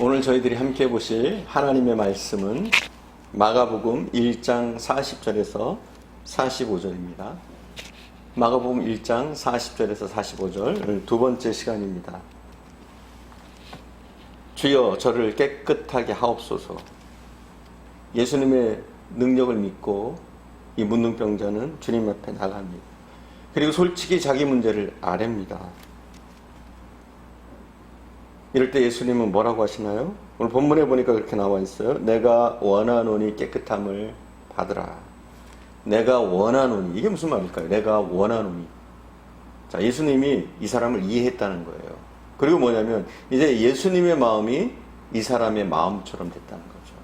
오늘 저희들이 함께 보실 하나님의 말씀은 마가복음 1장 40절에서 45절입니다. 마가복음 1장 40절에서 45절 두 번째 시간입니다. 주여 저를 깨끗하게 하옵소서. 예수님의 능력을 믿고 이 문둥병자는 주님 앞에 나갑니다. 그리고 솔직히 자기 문제를 아랩니다. 이럴 때 예수님은 뭐라고 하시나요? 오늘 본문에 보니까 그렇게 나와 있어요. 내가 원하노니 깨끗함을 받으라. 내가 원하노니, 이게 무슨 말일까요? 내가 원하노니. 자, 예수님이 이 사람을 이해했다는 거예요. 그리고 뭐냐면 이제 예수님의 마음이 이 사람의 마음처럼 됐다는 거죠.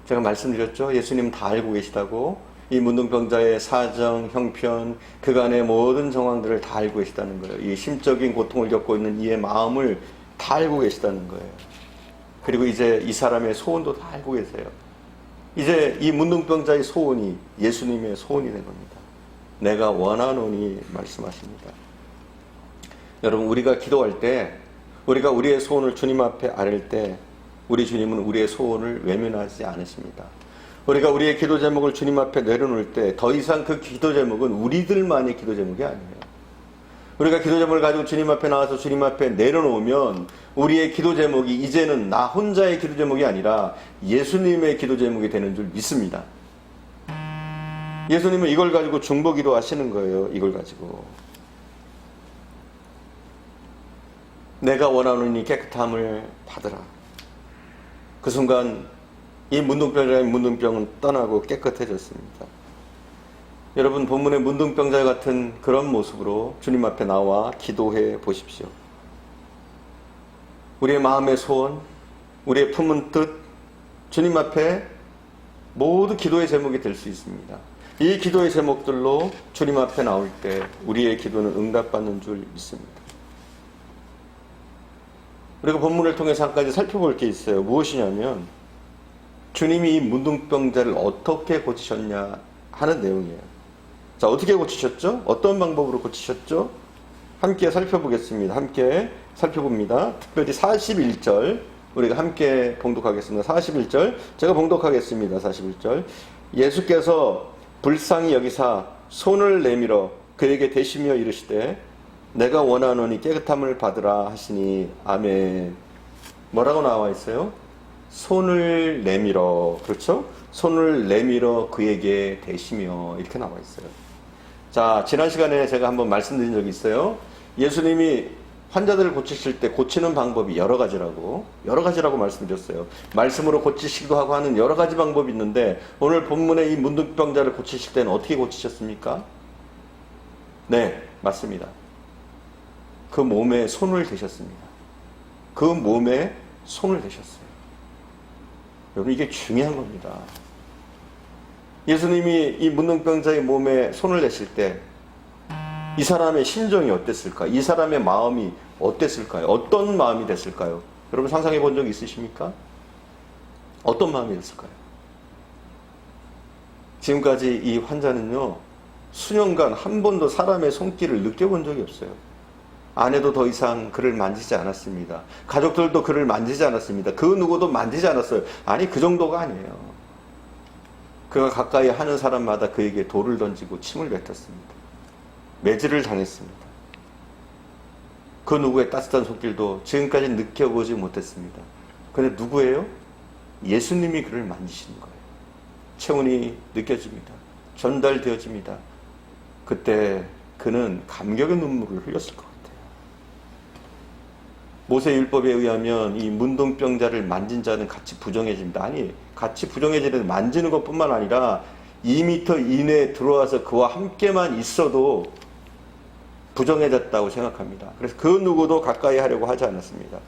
제가 말씀드렸죠. 예수님 다 알고 계시다고. 이 문둥병자의 사정, 형편, 그간의 모든 정황들을 다 알고 계시다는 거예요. 이 심적인 고통을 겪고 있는 이의 마음을 다 알고 계시다는 거예요. 그리고 이제 이 사람의 소원도 다 알고 계세요. 이제 이 문둥병자의 소원이 예수님의 소원이 된 겁니다. 내가 원하노니 말씀하십니다. 여러분, 우리가 기도할 때, 우리가 우리의 소원을 주님 앞에 아뢰을 때, 우리 주님은 우리의 소원을 외면하지 않으십니다. 우리가 우리의 기도 제목을 주님 앞에 내려놓을 때 더 이상 그 기도 제목은 우리들만의 기도 제목이 아니에요. 우리가 기도 제목을 가지고 주님 앞에 나와서 주님 앞에 내려놓으면 우리의 기도 제목이 이제는 나 혼자의 기도 제목이 아니라 예수님의 기도 제목이 되는 줄 믿습니다. 예수님은 이걸 가지고 중보기도 하시는 거예요. 이걸 가지고 내가 원하노니 깨끗함을 받으라. 그 순간 이 문둥병자의 문둥병은 떠나고 깨끗해졌습니다. 여러분, 본문의 문둥병자 같은 그런 모습으로 주님 앞에 나와 기도해 보십시오. 우리의 마음의 소원, 우리의 품은 뜻, 주님 앞에 모두 기도의 제목이 될 수 있습니다. 이 기도의 제목들로 주님 앞에 나올 때 우리의 기도는 응답받는 줄 믿습니다. 그리고 본문을 통해서 한 가지 살펴볼 게 있어요. 무엇이냐면 주님이 이 문둥병자를 어떻게 고치셨냐 하는 내용이에요. 자, 어떻게 고치셨죠? 어떤 방법으로 고치셨죠? 함께 살펴보겠습니다. 함께 살펴봅니다. 특별히 41절 우리가 함께 봉독하겠습니다. 41절 제가 봉독하겠습니다. 41절 예수께서 불쌍히 여기사 손을 내밀어 그에게 대시며 이르시되 내가 원하노니 깨끗함을 받으라 하시니 아멘. 뭐라고 나와 있어요? 손을 내밀어, 그렇죠? 손을 내밀어 그에게 대시며 이렇게 나와 있어요. 자, 지난 시간에 제가 한번 말씀드린 적이 있어요. 예수님이 환자들을 고치실 때 고치는 방법이 여러 가지라고 말씀드렸어요. 말씀으로 고치시기도 하고 하는 여러 가지 방법이 있는데 오늘 본문의 이 문둥병자를 고치실 때는 어떻게 고치셨습니까? 네, 맞습니다. 그 몸에 손을 대셨습니다. 그 몸에 손을 대셨어요. 여러분, 이게 중요한 겁니다. 예수님이 이 문둥병자의 몸에 손을 대실 때 이 사람의 심정이 어땠을까? 이 사람의 마음이 어땠을까요? 어떤 마음이 됐을까요? 여러분 상상해 본 적 있으십니까? 어떤 마음이 됐을까요? 지금까지 이 환자는요, 수년간 한 번도 사람의 손길을 느껴본 적이 없어요. 아내도 더 이상 그를 만지지 않았습니다. 가족들도 그를 만지지 않았습니다. 그 누구도 만지지 않았어요. 아니, 그 정도가 아니에요. 그가 가까이 하는 사람마다 그에게 돌을 던지고 침을 뱉었습니다. 매질을 당했습니다. 그 누구의 따뜻한 손길도 지금까지 느껴보지 못했습니다. 그런데 누구예요? 예수님이 그를 만지시는 거예요. 체온이 느껴집니다. 전달되어집니다. 그때 그는 감격의 눈물을 흘렸을 것 같아요. 모세율법에 의하면 이 문둥병자를 만진 자는 같이 부정해집니다. 아니, 같이 부정해지는 만지는 것뿐만 아니라 2m 이내에 들어와서 그와 함께만 있어도 부정해졌다고 생각합니다. 그래서 그 누구도 가까이 하려고 하지 않았습니다.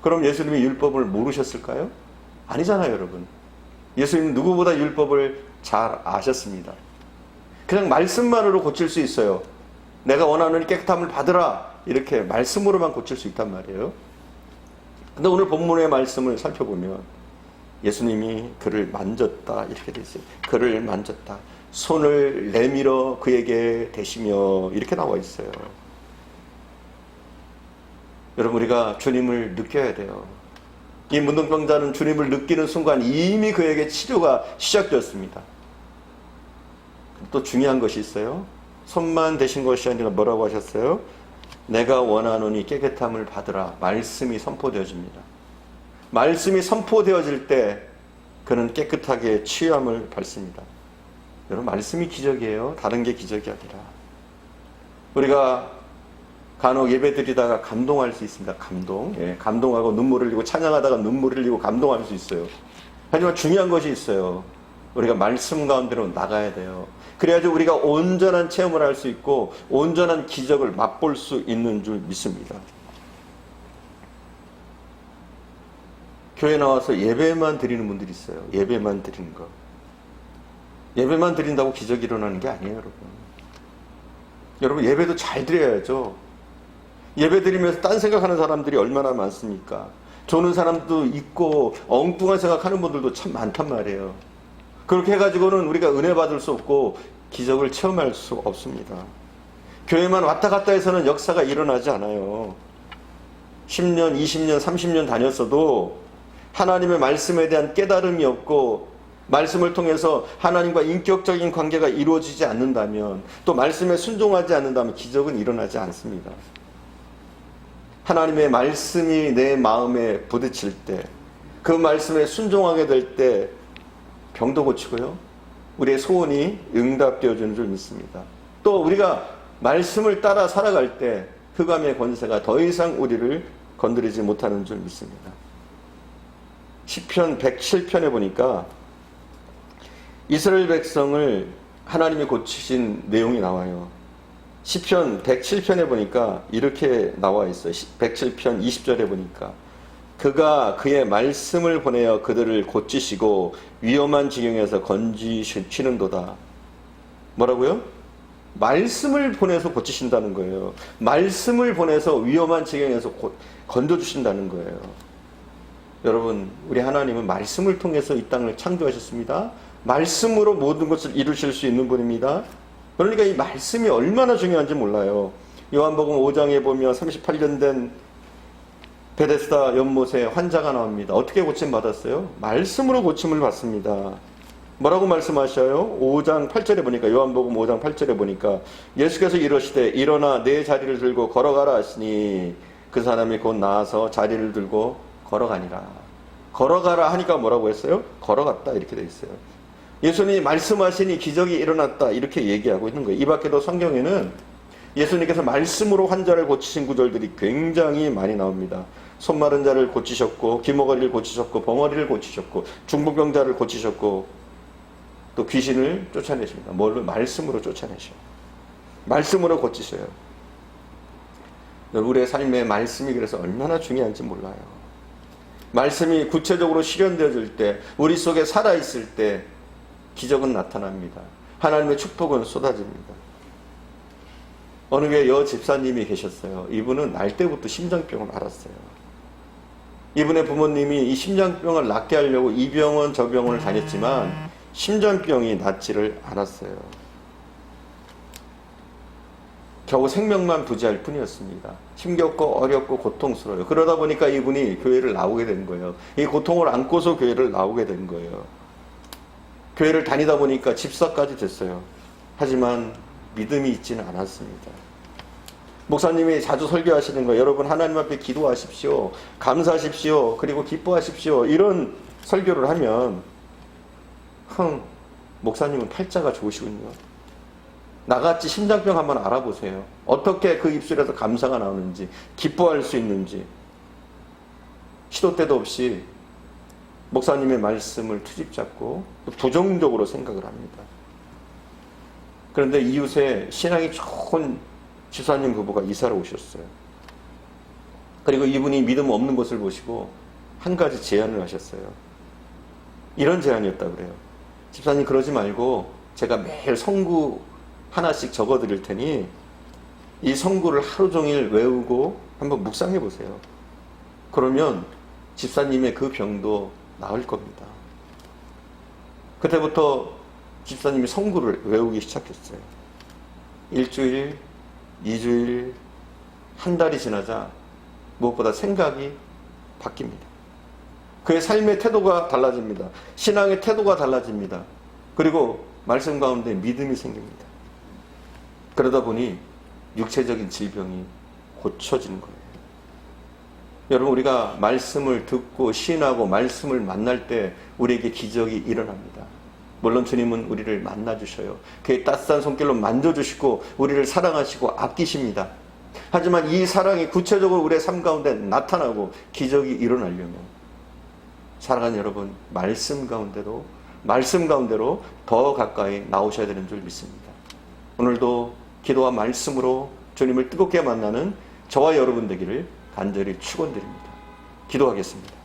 그럼 예수님이 율법을 모르셨을까요? 아니잖아요, 여러분. 예수님은 누구보다 율법을 잘 아셨습니다. 그냥 말씀만으로 고칠 수 있어요. 내가 원하는 깨끗함을 받으라, 이렇게 말씀으로만 고칠 수 있단 말이에요. 근데 오늘 본문의 말씀을 살펴보면 예수님이 그를 만졌다 이렇게 돼 있어요. 그를 만졌다. 손을 내밀어 그에게 대시며 이렇게 나와 있어요. 여러분, 우리가 주님을 느껴야 돼요. 이 문둥병자는 주님을 느끼는 순간 이미 그에게 치료가 시작되었습니다. 또 중요한 것이 있어요. 손만 대신 것이 아니라 뭐라고 하셨어요? 내가 원하노니 깨끗함을 받으라. 말씀이 선포되어집니다. 말씀이 선포되어질 때 그는 깨끗하게 치유함을 받습니다. 여러분, 말씀이 기적이에요. 다른 게 기적이 아니라. 우리가 간혹 예배 드리다가 감동할 수 있습니다. 감동. 예, 감동하고 눈물을 흘리고 찬양하다가 눈물을 흘리고 감동할 수 있어요. 하지만 중요한 것이 있어요. 우리가 말씀 가운데로 나가야 돼요. 그래야지 우리가 온전한 체험을 할 수 있고 온전한 기적을 맛볼 수 있는 줄 믿습니다. 교회 나와서 예배만 드리는 분들이 있어요. 예배만 드리는 거. 예배만 드린다고 기적이 일어나는 게 아니에요, 여러분. 여러분, 예배도 잘 드려야죠. 예배 드리면서 딴 생각하는 사람들이 얼마나 많습니까? 조는 사람도 있고 엉뚱한 생각하는 분들도 참 많단 말이에요. 그렇게 해가지고는 우리가 은혜 받을 수 없고 기적을 체험할 수 없습니다. 교회만 왔다 갔다 해서는 역사가 일어나지 않아요. 10년, 20년, 30년 다녔어도 하나님의 말씀에 대한 깨달음이 없고 말씀을 통해서 하나님과 인격적인 관계가 이루어지지 않는다면, 또 말씀에 순종하지 않는다면 기적은 일어나지 않습니다. 하나님의 말씀이 내 마음에 부딪힐 때, 그 말씀에 순종하게 될 때 병도 고치고요, 우리의 소원이 응답되어지는 줄 믿습니다. 또 우리가 말씀을 따라 살아갈 때 흑암의 권세가 더 이상 우리를 건드리지 못하는 줄 믿습니다. 시편 107편에 보니까 이스라엘 백성을 하나님이 고치신 내용이 나와요. 시편 107편에 보니까 이렇게 나와 있어요. 107편 20절에 보니까 그가 그의 말씀을 보내어 그들을 고치시고 위험한 지경에서 건지시는도다. 뭐라고요? 말씀을 보내서 고치신다는 거예요. 말씀을 보내서 위험한 지경에서 건져주신다는 거예요. 여러분, 우리 하나님은 말씀을 통해서 이 땅을 창조하셨습니다. 말씀으로 모든 것을 이루실 수 있는 분입니다. 그러니까 이 말씀이 얼마나 중요한지 몰라요. 요한복음 5장에 보면 38년 된 베데스다 연못에 환자가 나옵니다. 어떻게 고침 받았어요? 말씀으로 고침을 받습니다. 뭐라고 말씀하셔요? 5장 8절에 보니까, 요한복음 5장 8절에 보니까 예수께서 이르시되 일어나 내 자리를 들고 걸어가라 하시니 그 사람이 곧 나아서 자리를 들고 걸어가니라. 걸어가라 하니까 뭐라고 했어요? 걸어갔다, 이렇게 돼 있어요. 예수님이 말씀하시니 기적이 일어났다, 이렇게 얘기하고 있는 거예요. 이 밖에도 성경에는 예수님께서 말씀으로 환자를 고치신 구절들이 굉장히 많이 나옵니다. 손 마른 자를 고치셨고, 기머거리를 고치셨고, 벙어리를 고치셨고, 중풍병자를 고치셨고, 또 귀신을 쫓아내십니다. 뭘로? 말씀으로 쫓아내셔요. 말씀으로 고치셔요. 우리의 삶에 말씀이 그래서 얼마나 중요한지 몰라요. 말씀이 구체적으로 실현되어질 때, 우리 속에 살아있을 때 기적은 나타납니다. 하나님의 축복은 쏟아집니다. 어느 교회 여 집사님이 계셨어요. 이분은 날 때부터 심장병을 앓았어요. 이분의 부모님이 이 심장병을 낫게 하려고 이 병원 저 병원을 다녔지만 심장병이 낫지를 않았어요. 겨우 생명만 부지할 뿐이었습니다. 힘겹고 어렵고 고통스러워요. 그러다 보니까 이분이 교회를 나오게 된 거예요. 이 고통을 안고서 교회를 나오게 된 거예요. 교회를 다니다 보니까 집사까지 됐어요. 하지만 믿음이 있지는 않았습니다. 목사님이 자주 설교하시는 거예요. 여러분, 하나님 앞에 기도하십시오. 감사하십시오. 그리고 기뻐하십시오. 이런 설교를 하면 목사님은 팔자가 좋으시군요. 나같이 심장병 한번 알아보세요. 어떻게 그 입술에서 감사가 나오는지, 기뻐할 수 있는지. 시도 때도 없이 목사님의 말씀을 투집잡고 부정적으로 생각을 합니다. 그런데 이웃에 신앙이 좋은 집사님 부부가 이사를 오셨어요. 그리고 이분이 믿음 없는 것을 보시고 한 가지 제안을 하셨어요. 이런 제안이었다 그래요. 집사님, 그러지 말고 제가 매일 성구 하나씩 적어 드릴 테니 이 성구를 하루 종일 외우고 한번 묵상해 보세요. 그러면 집사님의 그 병도 나을 겁니다. 그때부터 집사님이 성구를 외우기 시작했어요. 일주일, 2주일, 한 달이 지나자 무엇보다 생각이 바뀝니다. 그의 삶의 태도가 달라집니다. 신앙의 태도가 달라집니다. 그리고 말씀 가운데 믿음이 생깁니다. 그러다 보니 육체적인 질병이 고쳐지는 거예요. 여러분, 우리가 말씀을 듣고 신하고 말씀을 만날 때 우리에게 기적이 일어납니다. 물론 주님은 우리를 만나주셔요. 그의 따뜻한 손길로 만져주시고 우리를 사랑하시고 아끼십니다. 하지만 이 사랑이 구체적으로 우리의 삶 가운데 나타나고 기적이 일어나려면 사랑하는 여러분, 말씀 가운데로 더 가까이 나오셔야 되는 줄 믿습니다. 오늘도 기도와 말씀으로 주님을 뜨겁게 만나는 저와 여러분 되기를 간절히 축원드립니다. 기도하겠습니다.